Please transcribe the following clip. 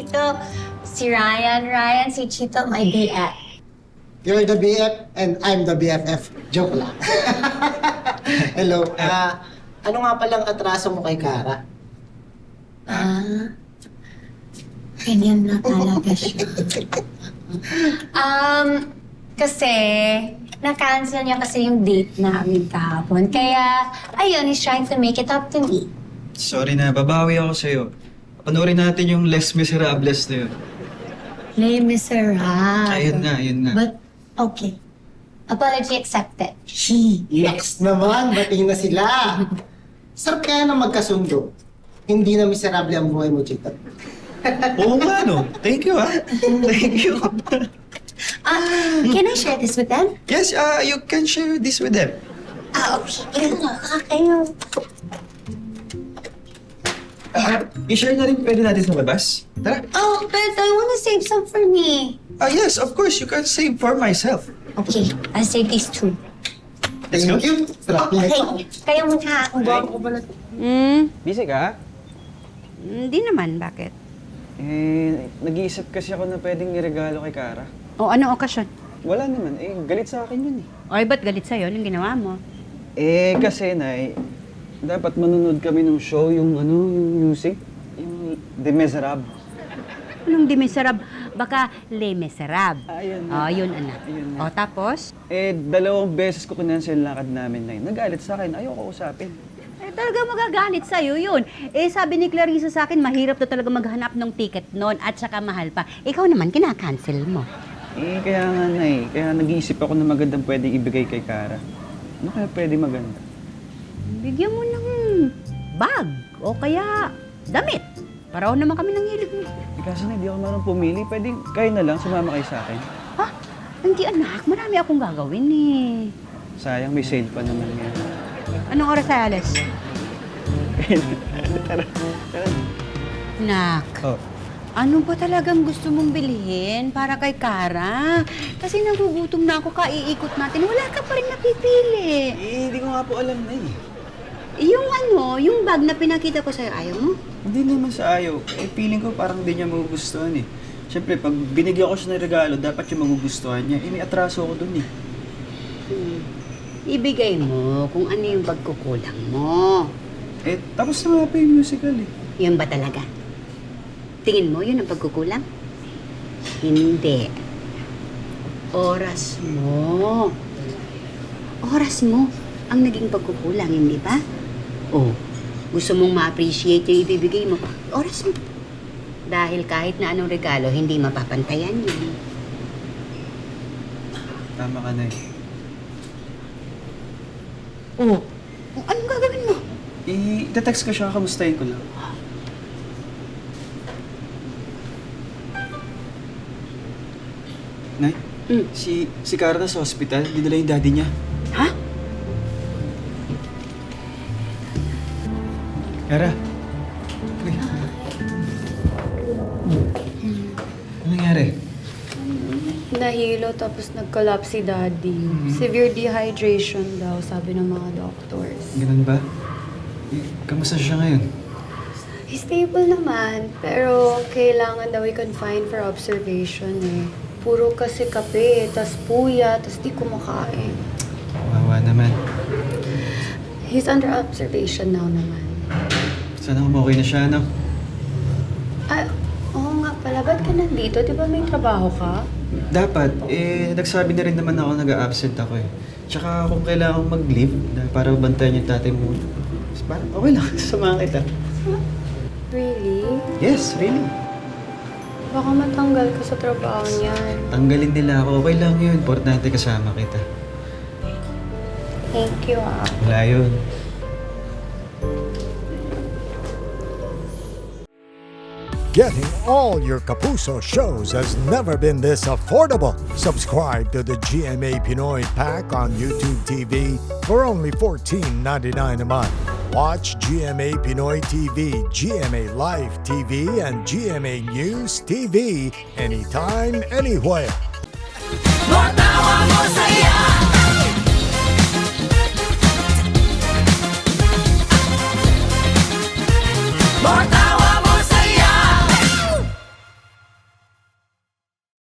Chito. Si Ryan. Ryan, si Chito, my BF. You're the BF and I'm the BFF. Joke lang. Hello. Ano nga palang atraso mo kay Kara? Ganyan na talaga siya. Kasi, na-cancel niya kasi yung date namin kahapon. Kaya, ayun, he's trying to make it up to me. Sorry na, babawi ako sa'yo. Panoorin natin yung Les Miserables na yun. Les Miserables. Ayun na. But, okay. Apology accepted. Next naman, bating na sila. Sarap kaya na magkasundo. Hindi na miserable ang buhay mo, Chito. Oo nga, no? Thank you, Thank you. Can I share this with them? Yes, you can share this with them. Okay. Kayo. I-share na rin pwede natin sa labas. Tara. Oh, but I wanna save some for me. Yes, of course, you can save for myself. Okay, I'll save these two. Let's go. Thank you. Sarap niya ito. Okay, kayo muna. Ang buwan ko pala. Busy ka? Hindi naman, bakit? Nag-iisip kasi ako na pwedeng iregalo kay Kara. O anong okasyon? Wala naman, galit sa akin yun Oy, ba't galit sa'yo? Anong ginawa mo? Kasi, Nay, dapat manunod kami ng show, yung music, yung Les Miserables. Anong di Miserable? Baka Les Miserables. Ayun na. Oh, yun anak. Ayun na. O, tapos? 2 beses ko kinansel yung lakad namin, Nay. Nagalit sa akin, ayaw ko usapin. Talaga magagalit sa'yo yun. Sabi ni Clarissa sa akin, mahirap na talaga maghanap ng ticket noon at saka mahal pa. Ikaw naman, kinakancel mo. Kaya nga, Nay. Kaya nag-iisip ako na magandang pwedeng ibigay kay Kara. Ano kaya pwede maganda? Bigyan mo ng bag o kaya damit. Paraw naman kami ng hilig mo. Kasi na, di ako marunong pumili. Pwedeng kayo na lang, sumama kayo sa akin. Ha? Hindi anak, marami akong gagawin Sayang, may sale pa naman ngayon. Anong oras tayo alas? Tara. Nak, Oh. ano ba talagang gusto mong bilhin para kay Kara? Kasi nagugutom na ako, kaiikot natin. Wala ka pa rin napipili. Hindi ko nga po alam na Yung bag na pinakita ko sa'yo, ayaw mo? Hindi naman sa ayaw. Feeling ko parang hindi niya magugustuhan Siyempre, pag binigyan ko siya ng regalo, dapat yung magugustuhan niya. May atraso ako dun Ibigay mo kung ano yung pagkukulang mo. Tapos na nga pa yung musical Yun ba talaga? Tingin mo, yun ang pagkukulang? Hindi. Oras mo. Oras mo ang naging pagkukulang, hindi ba? Oh, gusto mong ma-appreciate yung ibibigay mo. Oras mo. Dahil kahit na anong regalo, hindi mapapantayan yun. Tama ka na Oh, anong gagawin mo? I-text ko siya, kamustahin ko lang. Nay, si Kara na sa hospital, dinala yung daddy niya. Ha? Kara. Uy. Ano nangyari? Nahilo tapos nag-collapse si Daddy. Severe dehydration daw, sabi ng mga doctors. Ganun ba? Kamusta siya ngayon? He's stable naman, pero kailangan daw i-confine for observation Puro kasi kape, tas puya, tas di kumakain. Kawawa naman. He's under observation now naman. Sana okay na siya, no? Oo nga pala, ba't ka nandito? Di ba may trabaho ka? Dapat, nagsabi na rin naman ako nag-a-absent ako Tsaka kung kailangan mag-leave para bantayan yung tatay mo, parang okay lang, samahan kita. Really? Yes, really. Baka matanggal ka sa trabaho niyan. Tanggalin nila ako, okay lang yun. Importante kasama kita. Thank you, Wala yun. Getting all your Kapuso shows has never been this affordable. Subscribe to the GMA Pinoy Pack on YouTube TV for only $14.99 a month. Watch GMA Pinoy TV, GMA Live TV, and GMA News TV anytime, anywhere. Matawa mo saya.